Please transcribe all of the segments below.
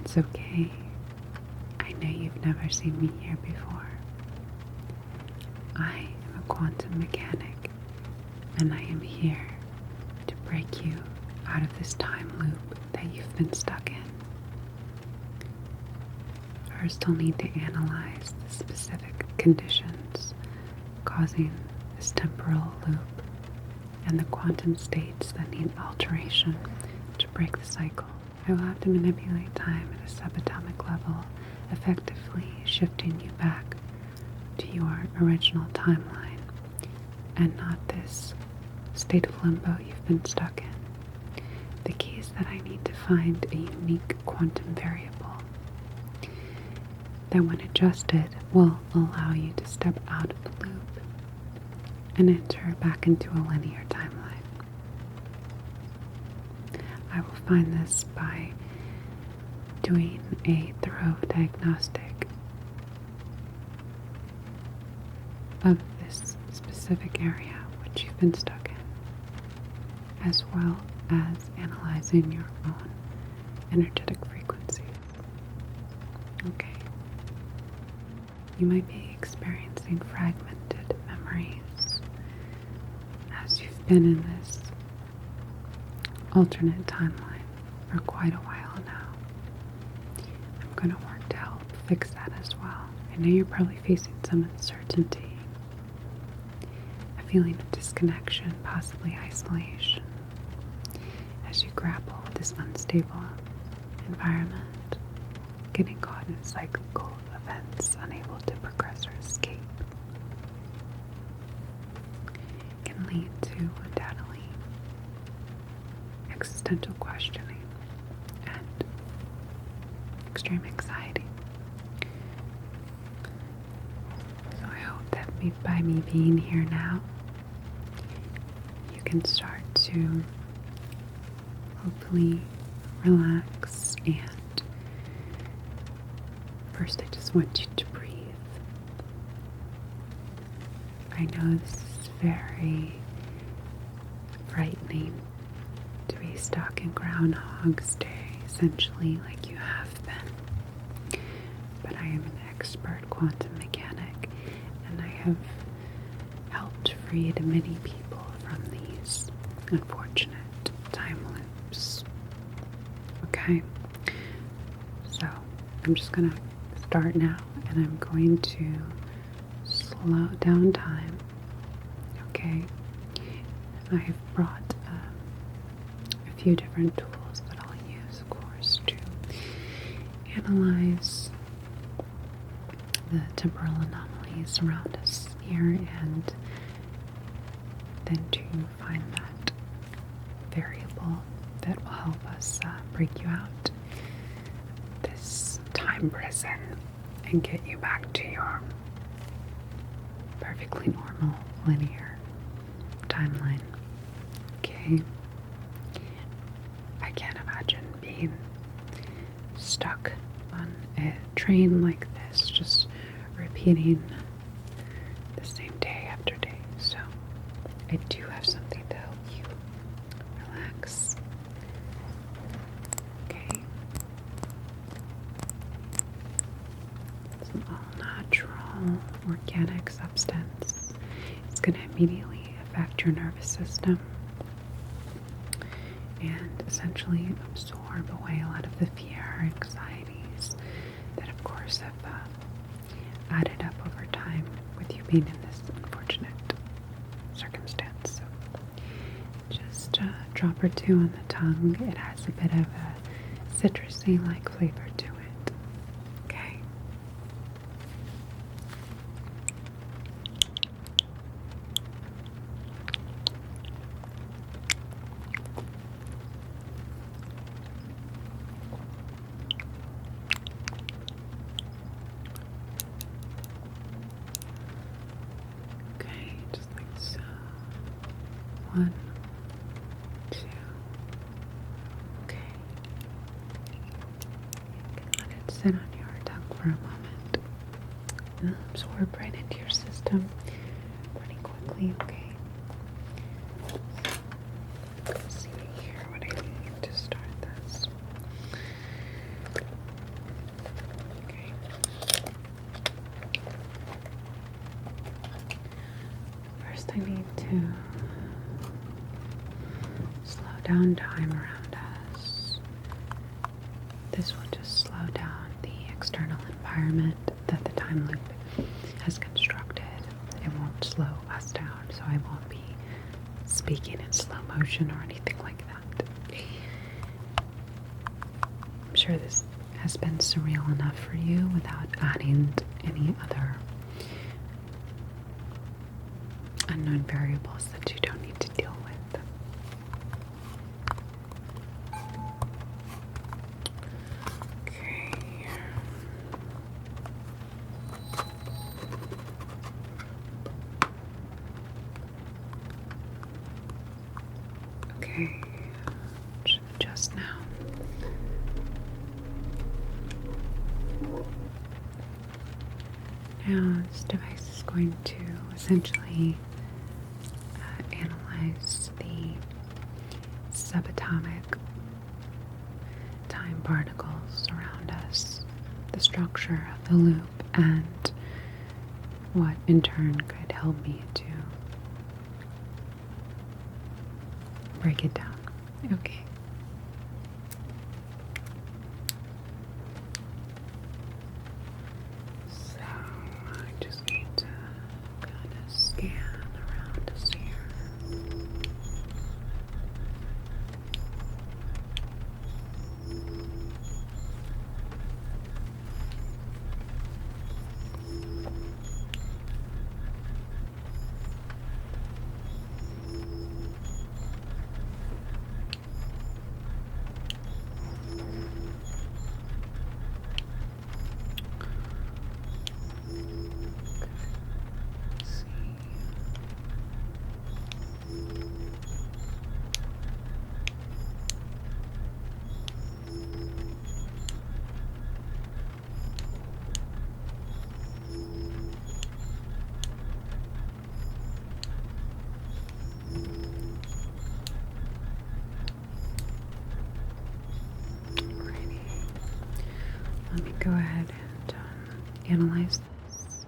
It's okay. I know you've never seen me here before. I am a quantum mechanic, and I am here to break you out of this time loop that you've been stuck in. First, I'll need to analyze the specific conditions causing this temporal loop and the quantum states that need alteration to break the cycle. I will have to manipulate time at a subatomic level, effectively shifting you back to your original timeline and not this state of limbo you've been stuck in. The key is that I need to find a unique quantum variable that, when adjusted, will allow you to step out of the loop and enter back into a linear timeline. I will find this by doing a thorough diagnostic of this specific area which you've been stuck in, as well as analyzing your own energetic frequencies. Okay. You might be experiencing fragmented memories as you've been in this alternate timeline for quite a while now. I'm going to work to help fix that as well. I know you're probably facing some uncertainty, a feeling of disconnection, possibly isolation, as you grapple with this unstable environment, getting caught in cyclical events, unable to progress or escape. It can lead to, undoubtedly, existential questioning and extreme anxiety. So I hope that by me being here now, you can start to hopefully relax. And first, I just want you to breathe. I know this is very frightening to be stuck in Groundhog's Day, essentially, like you have been. But I am an expert quantum mechanic, and I have helped free many people from these unfortunate time loops. Okay? So, I'm just going to start now, and I'm going to slow down time. Okay? I have brought a few different tools that I'll use, of course, to analyze the temporal anomalies around us here, and then to find that variable that will help us break you out this time prison and get you back to your perfectly normal linear timeline. Okay? I can't imagine being stuck on a train like this, just repeating the same day after day. So I do have something to help you relax. Okay? It's an all-natural, organic substance. It's going to immediately affect your nervous system and essentially absorb away a lot of the fear, anxieties that, of course, have added up over time with you being in this unfortunate circumstance. So just a drop or two on the tongue. It has a bit of a citrusy-like flavor to it. Okay? Okay, just like so. 1, 2. Okay. Let it sit on your tongue for a moment. And absorb right into your system pretty quickly, okay? Let's see here what I need to start this. I need to slow down time around us. This will just slow down the external environment that the time loop has constructed. It won't slow us down, so I won't be speaking in slow motion or anything like that. I'm sure this has been surreal enough for you without adding any other unknown variables that you don't need to deal with. Okay. Okay. Should adjust now. Now this device is going to essentially analyze the subatomic time particles around us, the structure of the loop, and what in turn could help me to break it down. Okay. So I just need to kind of scan around us here. Let me go ahead and analyze this.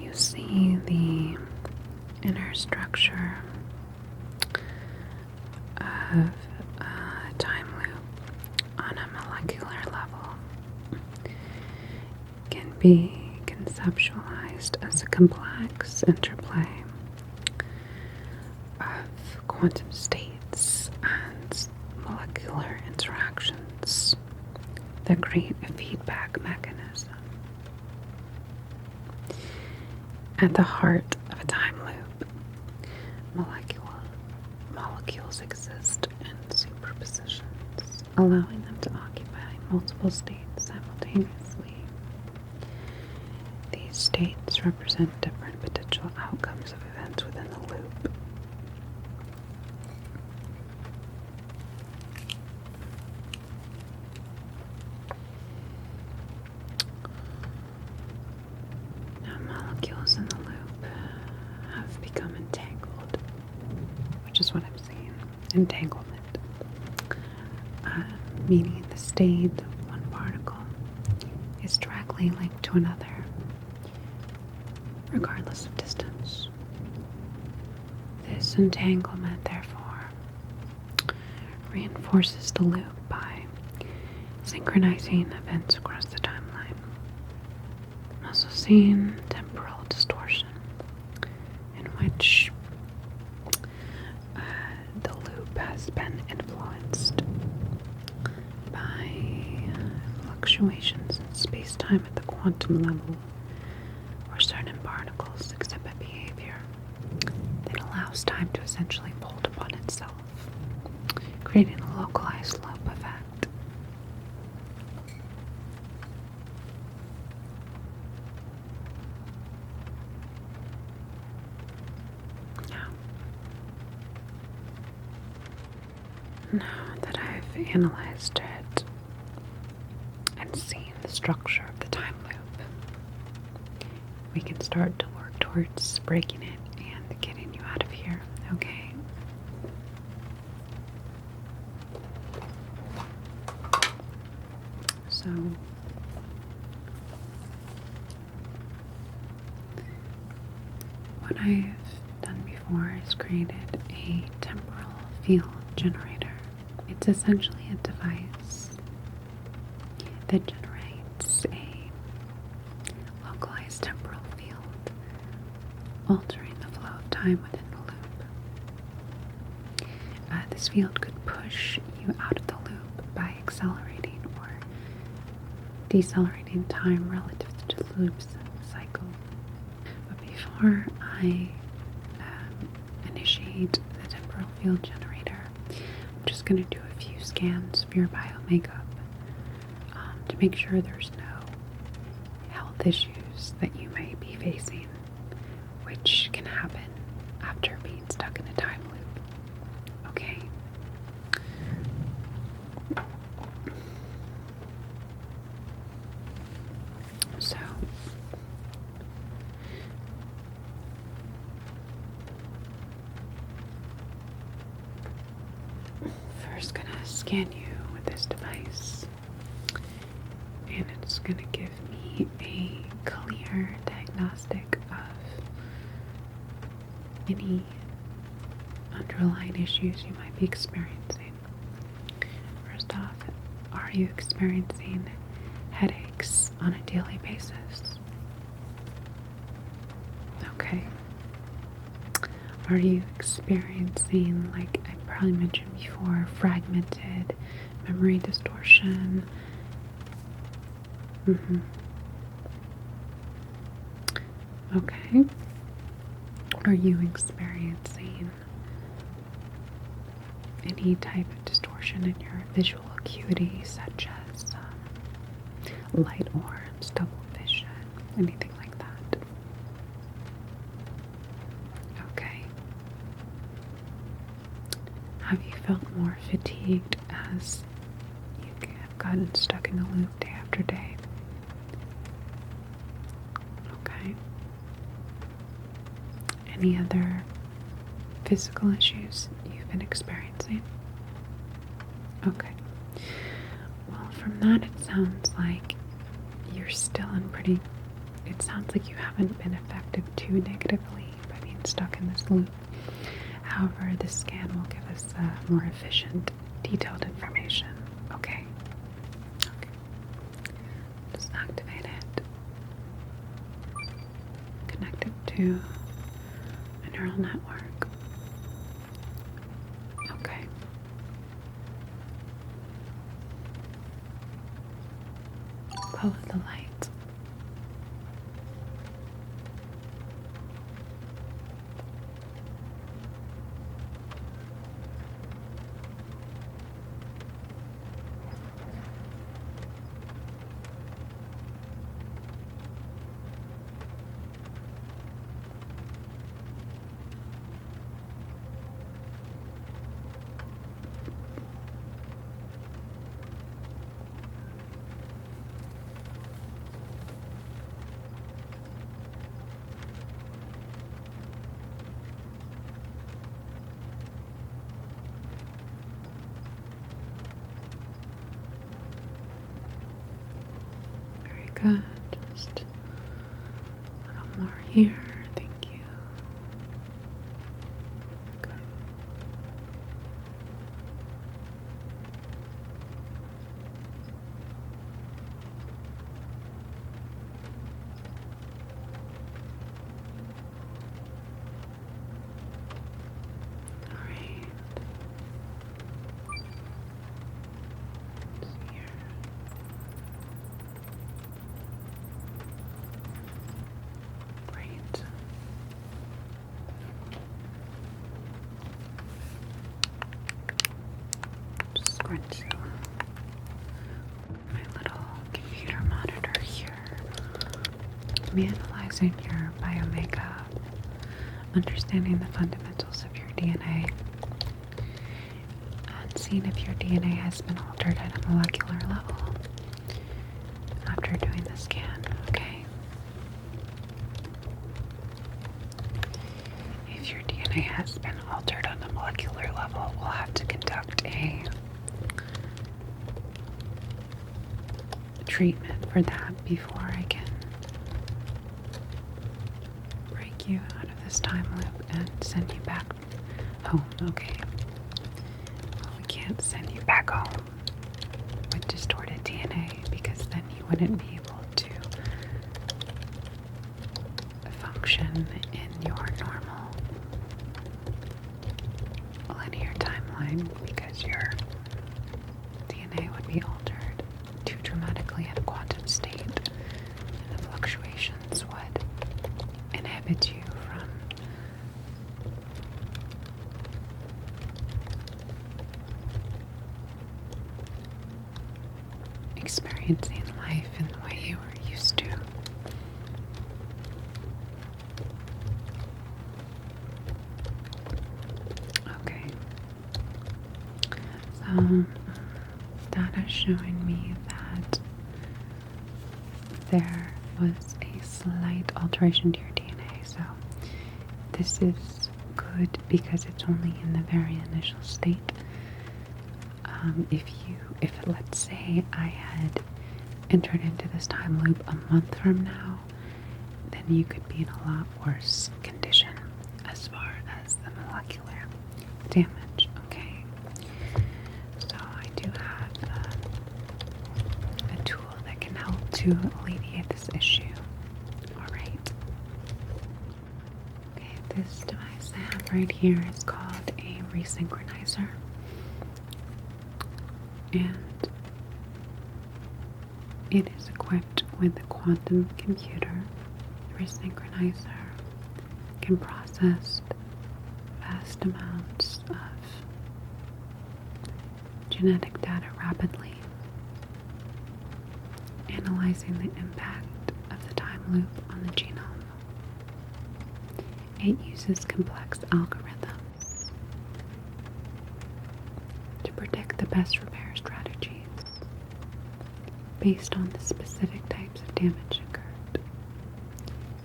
You see the inner structure of a time loop on a molecular level. Can be conceptualized as a complex interplay of quantum states and molecular interactions that create a feedback mechanism. At the heart of a time loop, molecules exist in superpositions, allowing them to occupy multiple states simultaneously. These states represent different potential outcomes of events within the loop. Now, molecules in the loop have become entangled, which is what I'm seeing. Entanglement. Meaning the state of one particle is directly linked to another, regardless of distance. This entanglement, therefore, reinforces the loop by synchronizing events across the timeline. I'm also seeing temporal distortion, in which the loop has been influenced by fluctuations in space-time at the quantum level, where certain particles exhibit behavior that allows time to essentially fold upon itself, creating a localized loop effect. Now that I've analyzed it and seen the structure of the time loop, we can start to work towards towards breaking it and getting you out of here, okay? So, what I've done before is created a temporal field generator. It's essentially a device that generates a localized temporal field, altering the flow of time within the loop. This field could push you out of the loop by accelerating or decelerating time relative to the loop's cycle. But before I initiate the temporal field generator, I'm just going to do a few scans of your biomakeup to make sure there's no health issues that you may be facing, which can happen after being stuck in a time loop. Okay? So, first gonna scan you with this device, and it's gonna give me a clear diagnostic of any underlying issues you might be experiencing. First off, are you experiencing headaches on a daily basis? Okay. Are you experiencing, like I probably mentioned before, fragmented memory distortion? Okay. Are you experiencing any type of distortion in your visual acuity, such as light orbs, double vision, anything like that? Okay. Have you felt more fatigued as you have gotten stuck in the loop day after day? Okay. Any other physical issues you've been experiencing? Okay. Well, from that, it sounds like you're still in pretty... It sounds like you haven't been affected too negatively by being stuck in this loop. However, this scan will give us more efficient, detailed information. Okay? Okay. Just activate it. Connect it to a neural network. Okay. Follow the light. Good. Just a little more here. Thank you. Good. All right. Here. Great. Just going to my little computer monitor here. I'm analyzing your biomakeup, understanding the fundamentals of your DNA, and seeing if your DNA has been altered at a molecular level after doing the scan. Okay. DNA has been altered on a molecular level, we'll have to conduct a treatment for that before I can break you out of this time loop and send you back home. Okay. Well, we can't send you back home with distorted DNA because then you wouldn't be able to function in your normal linear timeline because your DNA would be altered too dramatically in a quantum state, and the fluctuations would inhibit you from experiencing life in the way you were used to. Okay. So, data showing me that there was a slight alteration to your DNA. So, this is good because it's only in the very initial state. If let's say I had entered into this time loop a month from now, then you could be in a lot worse condition as far as the molecular damage, okay? So I do have a tool that can help to alleviate this issue. Alright. Okay, this device I have right here is called a resynchronizer. And it is equipped with a quantum computer. The resynchronizer can process vast amounts of genetic data rapidly, analyzing the impact of the time loop on the genome. It uses complex algorithms to predict the best repair strategies based on the specific types of damage occurred.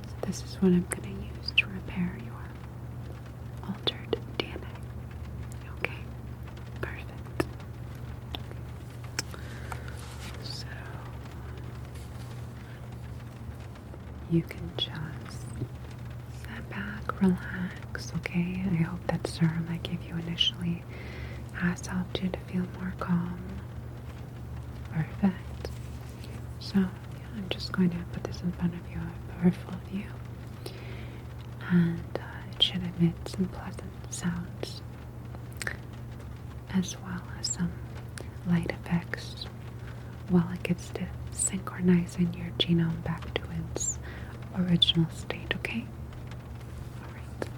So this is what I'm going to use to repair your altered DNA. Okay, perfect. So you can just sit back, relax, okay? I hope that serum I gave you initially has helped you to feel more calm. Perfect. So, I'm just going to put this in front of you, a peripheral view, and it should emit some pleasant sounds, as well as some light effects, while it gets to synchronizing your genome back to its original state, okay? Alright.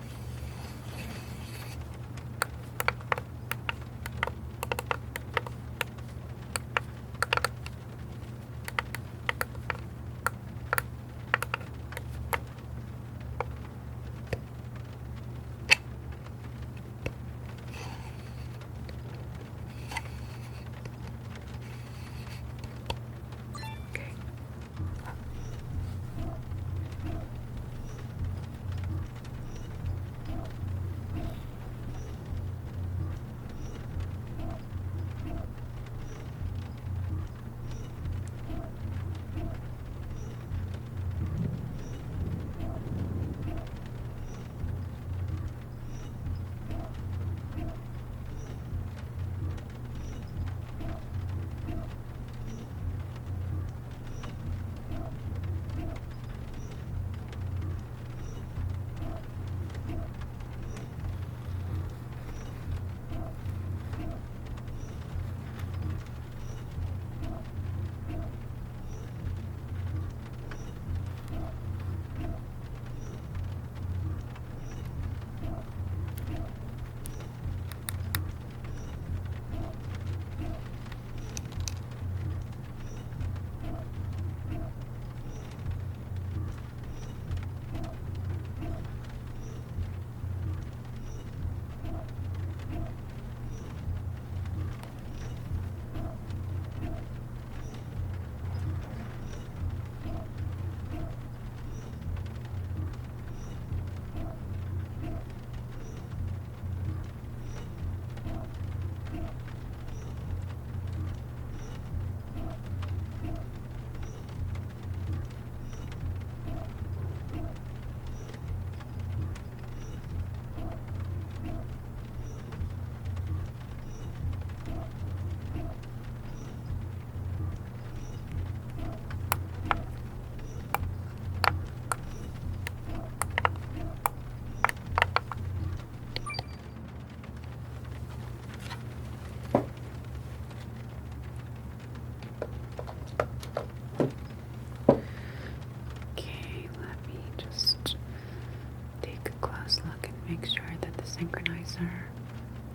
make sure that the synchronizer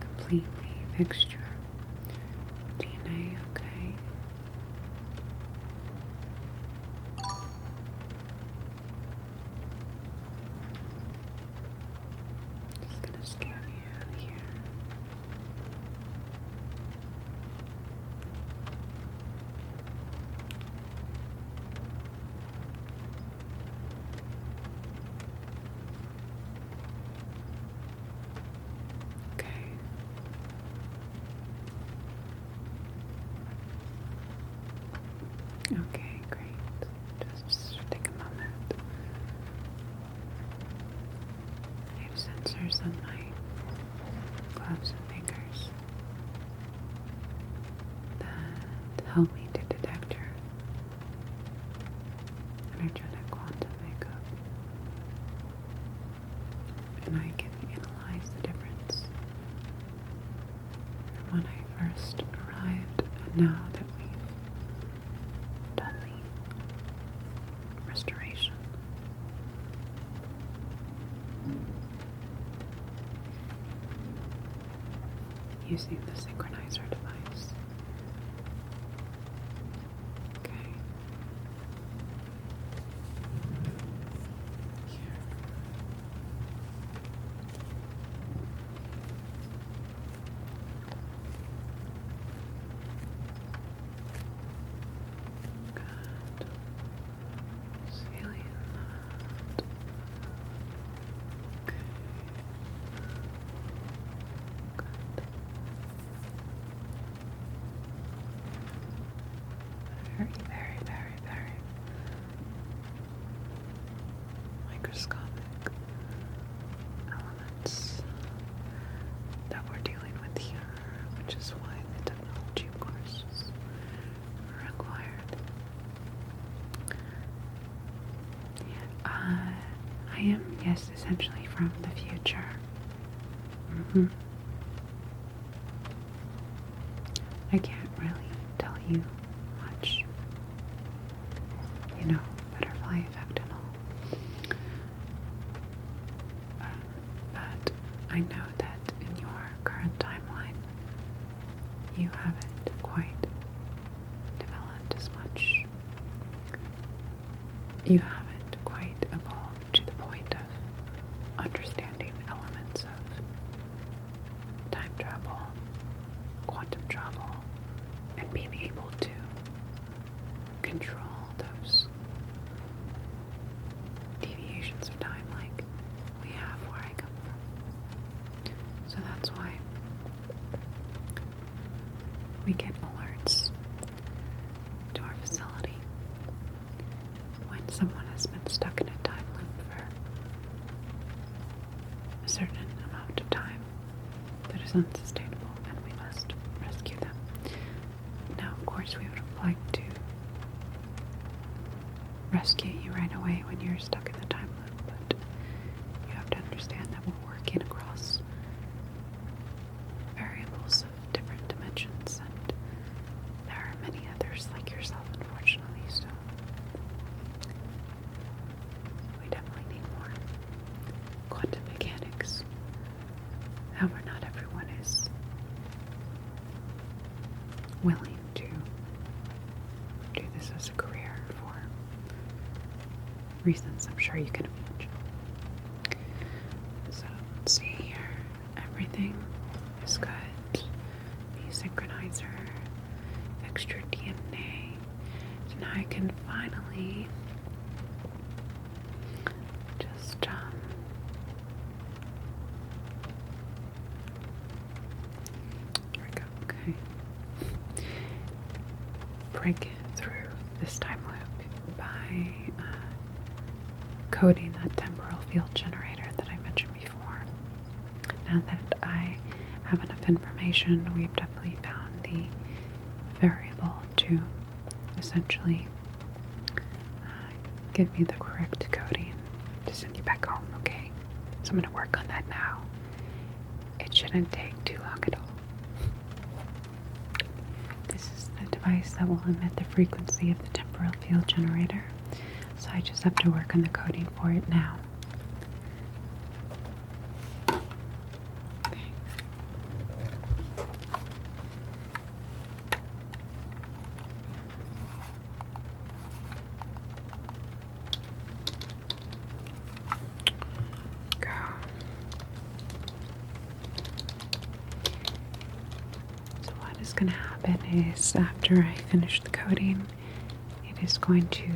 completely fixed your DNA, okay? Just gonna scan you here. Okay. Okay, great. Just take a moment. I have sensors on my gloves and fingers that help me to detect your energetic quantum makeup. And I can analyze the difference from when I first arrived and now that we've done the restoration. Using the synchronizer device. Okay. Here. Good. Feeling that. Okay. Good. Very, very, very, very microscopic elements that we're dealing with here, which is why the technology, of course, is required. I am, yes, essentially from the future. I can't really tell you much, butterfly effect and all. But I know that in your current timeline, you haven't quite developed as much. You haven't quite evolved to the point of understanding elements of time travel, quantum travel, and being able to control those deviations of time like we have where I come from. So that's why we get alerts to our facility when someone has been stuck in a time loop for a certain amount of time that is unsustainable and we must rescue them. Now, of course, we would like to rescue you right away when you're stuck in the time loop, but you have to understand that we're working across variables of different dimensions, and there are many others like yourself, unfortunately, so we definitely need more quantum mechanics. However, not everyone is willing to do this as a career for reasons I'm sure you can imagine. So let's see here. Everything is good. The synchronizer, extra DNA. So now I can finally just there we go. Okay. Break through this time loop by coding that temporal field generator that I mentioned before. Now that I have enough information, we've definitely found the variable to essentially give me the correct coding to send you back home, okay? So I'm going to work on that now. It shouldn't take too long at all. This is the device that will emit the frequency of the temporal field generator. So I just have to work on the coding for it now. going to happen is after I finish the coding, it is going to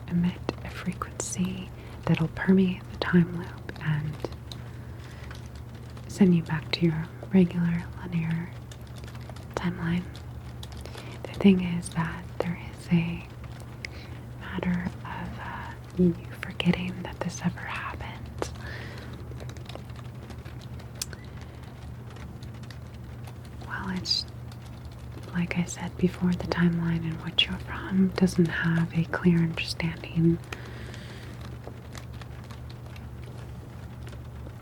emit a frequency that'll permeate the time loop and send you back to your regular linear timeline. The thing is that there is a matter of you forgetting that this ever happened. Well, it's like I said before, the timeline in which you're from doesn't have a clear understanding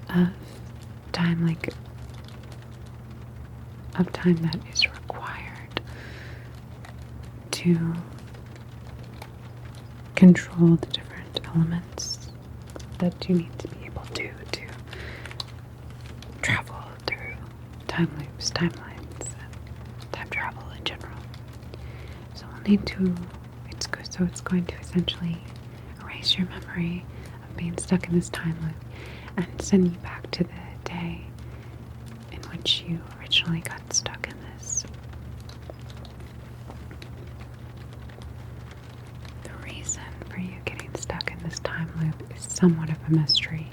of time, of time that is required to control the different elements that you need to be able to travel through time loops, timelines, and time travel in general. So we'll need to, it's going to essentially erase your memory of being stuck in this time loop and send you back to the day in which you originally got stuck in this. The reason for you getting stuck in this time loop is somewhat of a mystery,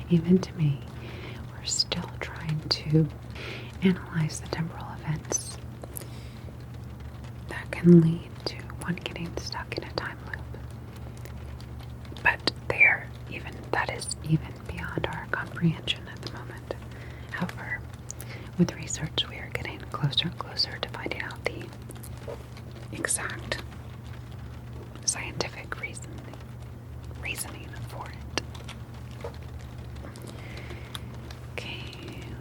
even to me. We're still trying to analyze the temporal events that can lead to one getting stuck in a time loop. But that is even beyond our comprehension at the moment. However, with research, we are getting closer and closer to finding out the exact scientific reasoning for it. Okay,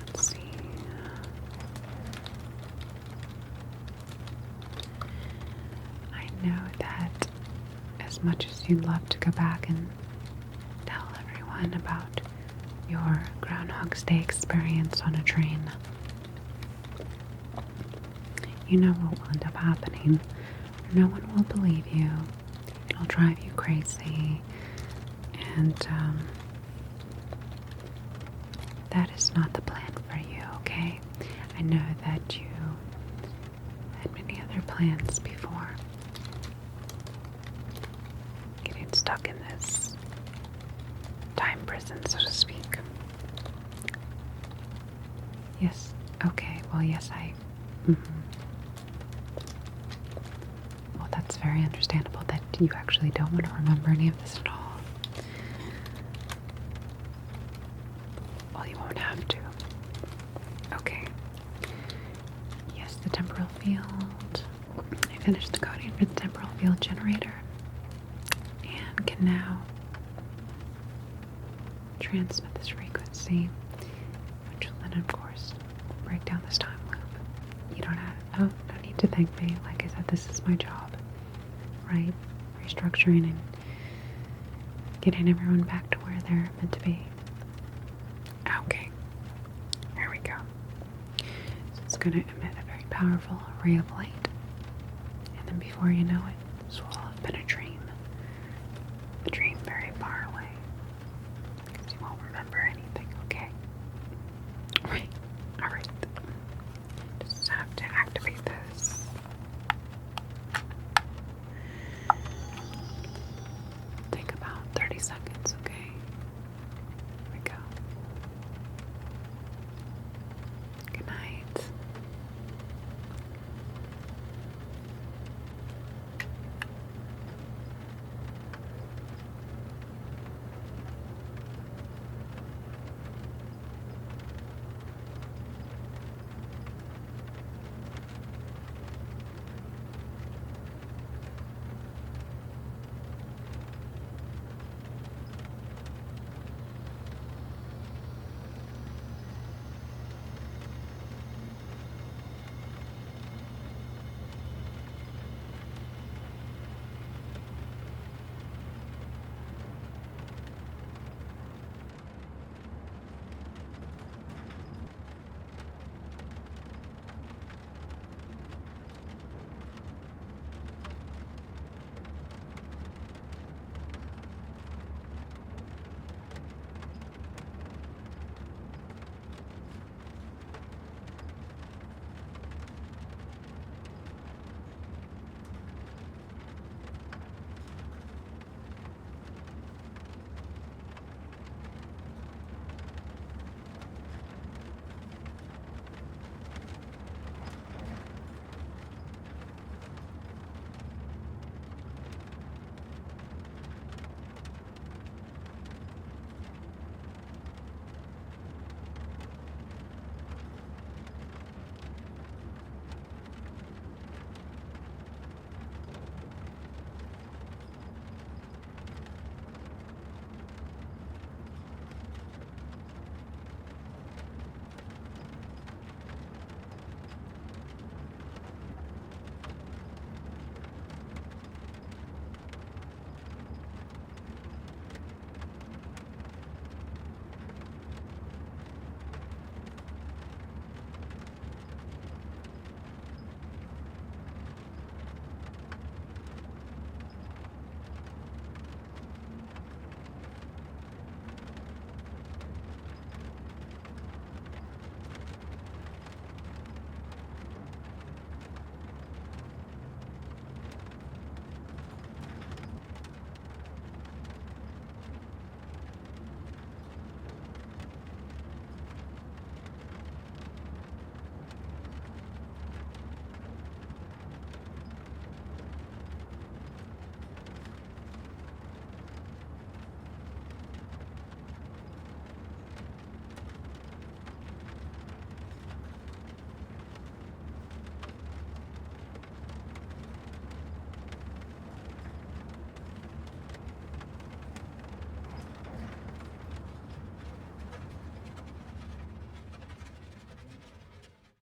let's see. I know that as much as you'd love to go back and tell everyone about your Groundhog's Day experience on a train, you know what will end up happening. No one will believe you. It'll drive you crazy. And that is not the plan for you, okay? I know that you had many other plans before getting stuck in this time prison, so to speak. Yes, okay, well, yes, Well, that's very understandable that you actually don't want to remember any of this at all. Well, you won't have to. Okay. Yes, the temporal field. I finished the coding for the temporal field generator and can now transmit this frequency, which will then, of course, break down this time loop. You don't need to thank me. Like I said, this is my job, right? Restructuring and getting everyone back to where they're meant to be. Okay, here we go. So it's going to emit a very powerful ray of light, and then before you know it,